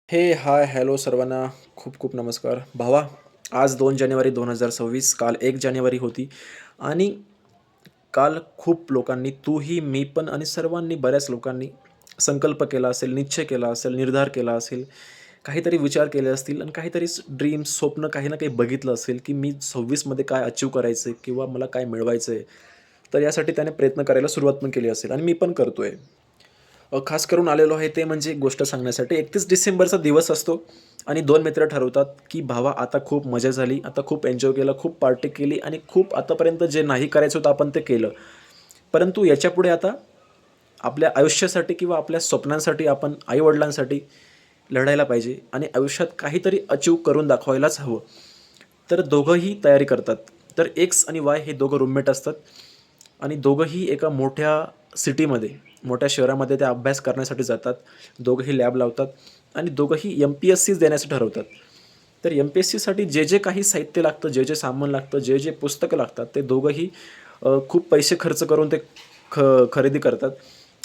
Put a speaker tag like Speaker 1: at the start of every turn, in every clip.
Speaker 1: हाय, hello सर्वांना. खूप खूप नमस्कार. भावा, आज 2 जानेवारी 2026, काल 1 जानेवारी होती आणि काल खूप लोकांनी, तूही, मी पण आणि सर्वांनी, बऱ्याच लोकांनी संकल्प केला असेल, निश्चय केला असेल, निर्धार केला असेल, काहीतरी विचार केले असतील आणि काहीतरी ड्रीम्स, स्वप्न काही ना काही बघितलं असेल, की मी 26मध्ये काय अचीव्ह करायचं आहे किंवा मला काय मिळवायचं आहे. तर यासाठी त्याने प्रयत्न करायला सुरुवात पण केली असेल आणि मी पण करतोय. खास करून आलेलो आहे ते म्हणजे एक गोष्ट सांगण्यासाठी. 31 डिसेंबरचा दिवस असतो आणि 2 मित्र ठरवतात, की भावा आता खूप मजा झाली, आता खूप एन्जॉय केलं, खूप पार्टी केली आणि खूप आतापर्यंत जे नाही करायचं होतं आपण ते केलं. परंतु याच्यापुढे आता आपल्या आयुष्यासाठी किंवा आपल्या स्वप्नांसाठी आपण आई-वडिलांसाठी लढायला पाहिजे आणि आयुष्यात काहीतरी अचीव्ह करून दाखवायलाच हवं. तर दोघंही तयारी करतात. तर एक्स आणि वाय हे दोघं रूममेट असतात आणि दोघंही एका मोठ्या सिटीमध्ये, मोठ्या शहरामध्ये ते अभ्यास करण्यासाठी जातात. दोघंही लॅब लावतात आणि दोघंही एम-पी-एस-सीच देण्याचं ठरवतात. तर एम-पी-एस-सीसाठी जे जे काही साहित्य लागतं, जे जे सामान लागतं, जे जे पुस्तकं लागतात, ते दोघंही खूप पैसे खर्च करून ते खरेदी करतात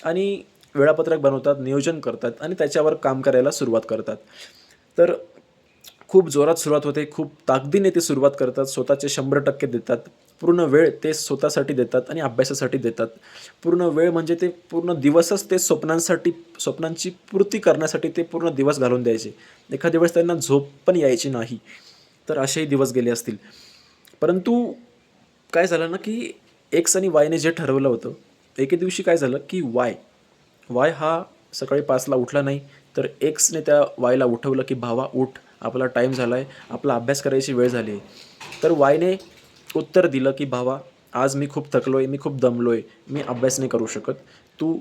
Speaker 1: आणि वेळापत्रक बनवतात, नियोजन करतात आणि त्याच्यावर काम करायला सुरुवात करतात. तर खूप जोरात सुरुवात होते. खूप ताकदीने ते सुरुवात करतात. स्वतःचे 100% देतात. पूर्ण वेळ ते स्वतःसाठी देतात आणि अभ्यासासाठी देतात. पूर्ण वेळ म्हणजे ते पूर्ण दिवसच ते स्वप्नांची पूर्ती करण्यासाठी ते पूर्ण दिवस घालवून द्यायचे. एखाद्या वेळेस त्यांना झोप पण यायची नाही. तर असेही दिवस गेले असतील. परंतु काय झालं ना, की एक्स आणि वायने जे ठरवलं होतं, एके दिवशी काय झालं, की वाय हा सकाळी 5ला उठला नाही, तर एक्सने त्या वायला उठवलं, की "भावा उठ, आपला टाईम झाला आहे, आपला अभ्यास करायची वेळ झाली आहे." तर वायने उत्तर दिलं, की "भावा, आज मी खूप थकलो आहे, मी खूप दमलो आहे, मी अभ्यास नाही करू शकत. तू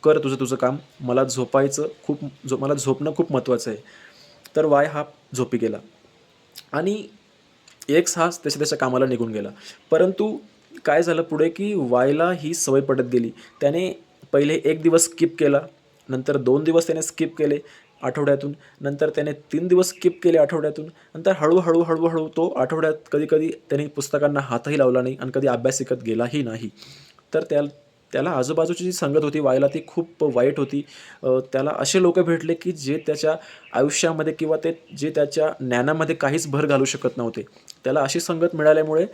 Speaker 1: कर तुझं तुझं काम. मला झोपणं खूप महत्त्वाचं आहे." तर वाय हा झोपी गेला आणि एक्स हा त्याच्या त्याच्या कामाला निघून गेला. परंतु काय झालं पुढे, की वायला ही सवय पडत गेली. त्याने पहिले 1 दिवस स्किप केला, नंतर 2 दिवस त्याने स्किप केले आठवड्यातून, नंतर त्याने 3 दिवस स्किप केले आठवड्यातून, नंतर हळू-हळू तो आठवड्यात कधी-कधी त्याने पुस्तकांना हातही लावला नाही आणि कधी अभ्यास शिकत गेलाही नाही. तर त्याला आजूबाजूची जी संगत होती वायला ती खूप वाईट होती. त्याला असे लोकं भेटले, की जे त्याच्या आयुष्यामध्ये किंवा जे त्याच्या ज्ञानामध्ये काहीच भर घालू शकत नव्हते. त्याला अशी संगत मिळाल्यामुळे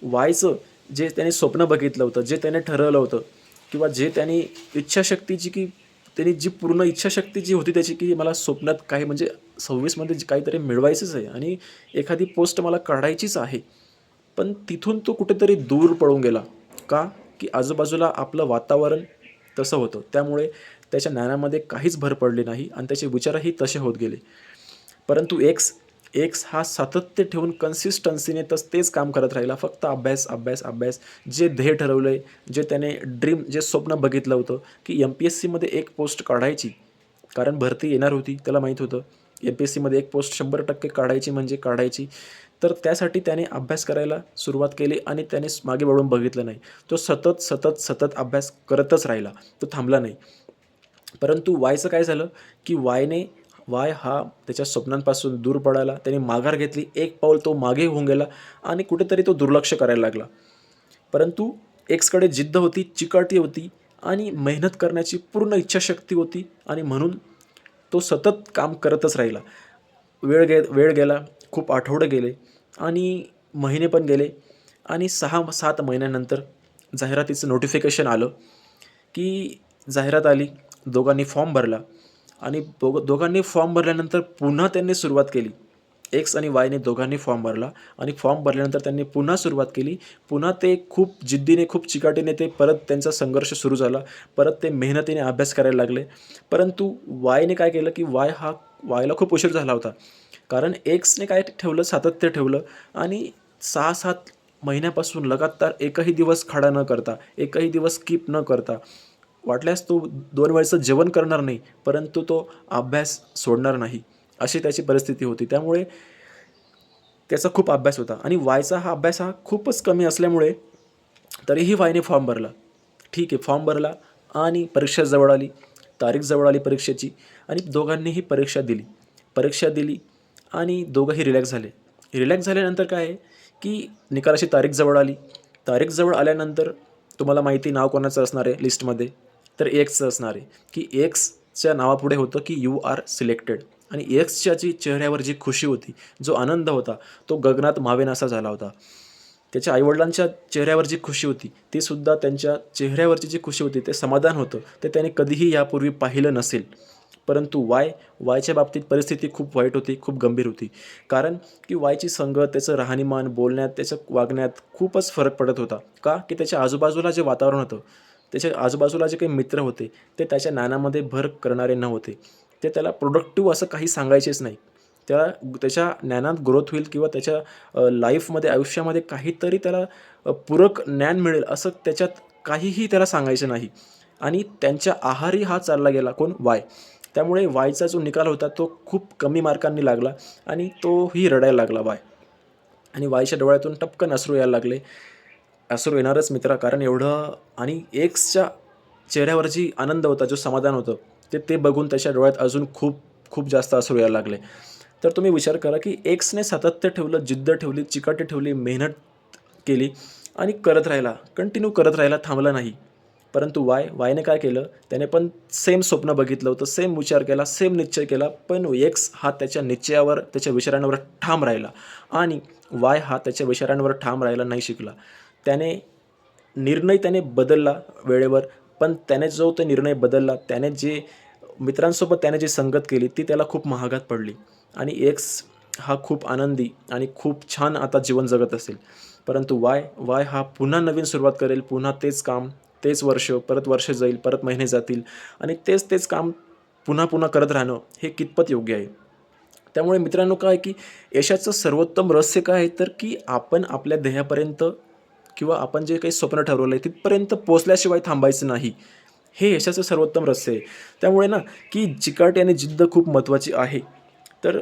Speaker 1: व्हायचं जे त्याने स्वप्न बघितलं होतं, जे त्याने ठरवलं होतं किंवा जे त्याने इच्छाशक्तीची की त्यानी जी पूर्ण इच्छाशक्ती जी होती त्याची, की मला स्वप्नात काही म्हणजे 26 मध्ये काहीतरी मिळवायचंच आहे आणि एखादी पोस्ट मला काढायचीच आहे. पण तिथून तो कुठेतरी दूर पळून गेला. का? की आजूबाजूला आपलं वातावरण तसं होतं. त्यामुळे त्याच्या ज्ञानामध्ये काहीच भर पडली नाही आणि त्याचे विचारही तसे होत गेले. परंतु एक्स एक्स हा सातत्य ठेवून कन्सिस्टन्सीने तेच काम करत राहिला. फक्त अभ्यास, अभ्यास, अभ्यास. जे ध्येय ठरवलंय, जे त्याने जे स्वप्न बघितलं होतं, की एम-पी-एस-सीमध्ये एक पोस्ट काढायची. कारण भरती येणार होती. त्याला माहीत होतं. एम-पी-एस-सीमध्ये एक पोस्ट 100% काढायची म्हणजे काढायची. तर त्यासाठी त्याने अभ्यास करायला सुरुवात केली आणि त्याने मागे वळून बघितलं नाही. तो सतत, सतत, सतत अभ्यास करतच राहिला. तो थांबला नाही. परंतु वायचं काय झालं, की वाय हा त्याच्या स्वप्नांपासून दूर पळाला. त्याने माघार घेतली. एक पाऊल तो मागे होऊन गेला आणि कुठेतरी तो दुर्लक्ष करायला लागला. परंतु एक्सकडे जिद्द होती, चिकाटी होती आणि मेहनत करण्याची पूर्ण इच्छाशक्ती होती आणि म्हणून तो सतत काम करतच राहिला. वेळ गेला, खूप आठवडे गेले आणि महिने पण गेले आणि 6-7 महिन्यानंतर जाहिरातीचं नोटिफिकेशन आलं, की जाहिरात आली. दोघांनी फॉर्म भरला आणि दोघांनी फॉर्म भरल्यानंतर पुन्हा त्यांनी सुरुवात केली. एक्स आणि वायने दोघांनी फॉर्म भरला आणि फॉर्म भरल्यानंतर त्यांनी पुन्हा सुरुवात केली. पुन्हा ते खूप जिद्दीने, खूप चिकाटीने ते परत त्यांचा संघर्ष सुरू झाला. परत ते मेहनतीने अभ्यास करायला लागले. परंतु वायने काय केलं, की वायला खूप उशीर झाला होता. कारण एक्सने काय ठेवलं, सातत्य ठेवलं आणि 6-7 महिन्यापासून लगातार एकही दिवस खाडा न करता, एकही दिवस स्किप न करता, वाटल्यास तो 2 वेळचं जेवण करणार नाही, परंतु तो अभ्यास सोडणार नाही, अशी त्याची परिस्थिती होती. त्यामुळे त्याचा खूप अभ्यास होता आणि वायचा अभ्यास हा खूपच कमी असल्यामुळे तरीही वायने फॉर्म भरला. ठीक आहे, फॉर्म भरला आणि परीक्षा जवळ आली. तारीख जवळ आली परीक्षेची आणि दोघांनीही परीक्षा दिली आणि दोघंही रिलॅक्स झाले. रिलॅक्स झाल्यानंतर काय आहे, की निकालाची तारीख जवळ आली. तारीख जवळ आल्यानंतर तुम्हाला माहिती नाव कोणाचं असणार आहे लिस्टमध्ये? तर एक्सचं असणार आहे, की एक्सच्या नावापुढे होतं, की यू आर सिलेक्टेड. आणि एक्सच्या जी चेहऱ्यावर जी खुशी होती, जो आनंद होता, तो गगनात मावेनासा झाला होता. त्याच्या आईवडिलांच्या चेहऱ्यावर जी खुशी होती, ती सुद्धा त्यांच्या चेहऱ्यावरची जी खुशी होती, ते समाधान होतं, ते त्याने कधीही यापूर्वी पाहिलं नसेल. परंतु वायच्या बाबतीत परिस्थिती खूप वाईट होती, खूप गंभीर होती. कारण की वायची संगत, त्याचं राहणीमान, बोलण्यात, त्याच्या वागण्यात खूपच फरक पडत होता. का? की त्याच्या आजूबाजूला जे वातावरण होतं, त्याच्या आजूबाजूला जे काही मित्र होते, ते त्याच्या ज्ञानामध्ये भर करणारे नव्हते. ते त्याला प्रोडक्टिव्ह असं काही सांगायचेच नाही. त्याला त्याच्या ज्ञानात ग्रोथ होईल किंवा त्याच्या लाईफमध्ये, आयुष्यामध्ये काहीतरी त्याला पूरक ज्ञान मिळेल असं त्याच्यात काहीही त्याला सांगायचं नाही. आणि त्यांच्या आहारी हा चालला गेला कोण? वाय. त्यामुळे वायचा जो निकाल होता तो खूप कमी मार्कांनी लागला आणि तोही रडायला लागला वाय. आणि वायच्या डोळ्यातून टपकन अश्रू यायला लागले. अश्रू येणारच मित्रा, कारण एवढं आणि एक्सच्या चेहऱ्यावर जी आनंद होता, जो समाधान होतं, ते बघून त्याच्या डोळ्यात अजून खूप खूप जास्त अश्रू यायला लागले. तर तुम्ही विचार करा, की एक्सने सातत्य ठेवलं, जिद्द ठेवली, चिकाटी ठेवली, मेहनत केली आणि करत राहिला, कंटिन्यू करत राहिला, थांबला नाही. परंतु वायने काय केलं? त्याने पण सेम स्वप्न बघितलं होतं, सेम विचार केला, सेम निश्चय केला. पण एक्स हा त्याच्या निश्चयावर, त्याच्या विचारांवर ठाम राहिला आणि वाय हा त्याच्या विचारांवर ठाम राहायला नाही शिकला. त्याने बदलला वेळेवर, पण त्याने जो तो निर्णय बदलला, मित्रांसोबत त्याने जी संगत केली, ती त्याला खूप महागात पडली आणि एक्स हा खूप आनंदी आणि खूप छान आता जीवन जगत असेल. परंतु वाय हा पुन्हा नवीन सुरुवात करेल, पुन्हा तेच काम, तेच वर्ष, परत वर्ष जाईल, परत महिने जातील आणि तेच काम पुन्हा करत राहणं हे कितपत योग्य आहे? त्यामुळे मित्रांनो काय आहे, की यशाचं सर्वोत्तम रहस्य काय आहे, तर की आपण आपल्या ध्येयापर्यंत किंवा आपण जे काही स्वप्न ठरवलं आहे तिथपर्यंत पोहोचल्याशिवाय थांबायचं नाही. हे यशाचं सर्वोत्तम रहस्य आहे. त्यामुळे ना, की चिकाटी आणि जिद्द खूप महत्त्वाची आहे. तर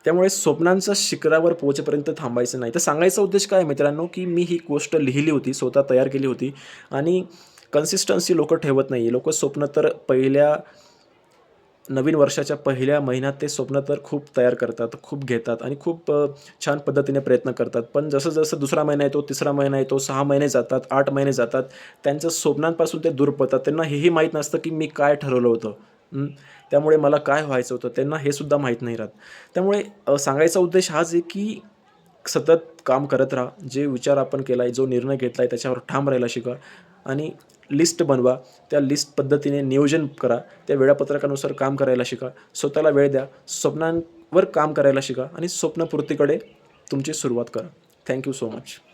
Speaker 1: त्यामुळे स्वप्नांच्या शिखरावर पोहोचेपर्यंत थांबायचं नाही. तर सांगायचा उद्देश काय आहे मित्रांनो, की मी ही गोष्ट लिहिली होती, स्वतः तयार केली होती आणि कन्सिस्टन्सी लोकं ठेवत नाही. लोकं स्वप्न तर नवीन वर्षाच्या पहिल्या महिन्यात ते स्वप्न तर खूप तयार करतात, खूप घेतात आणि खूप छान पद्धतीने प्रयत्न करतात. पण जसं-जसं दुसरा महिना येतो, तिसरा महिना येतो, 6 महिने जातात, 8 महिने जातात, त्यांच्या स्वप्नांपासून ते दूर पळतात. त्यांना हेही माहीत नसतं, की मी काय ठरवलं होतं. हं. त्यामुळे मला काय व्हायचं होतं, त्यांना हे सुद्धा माहीत नाही राहत. त्यामुळे सांगायचा उद्देश हाच आहे, की सतत काम करत राहा. जे विचार आपण केला आहे, जो निर्णय घेतला आहे, त्याच्यावर ठाम राहायला शिका आणि लिस्ट बनवा. त्या लिस्ट पद्धतीने नियोजन करा. त्या वेळापत्रकानुसार काम करायला शिका. स्वतःला वेळ द्या. स्वप्नांवर काम करायला शिका आणि स्वप्नपूर्तीकडे तुमची सुरुवात करा. Thank you so much.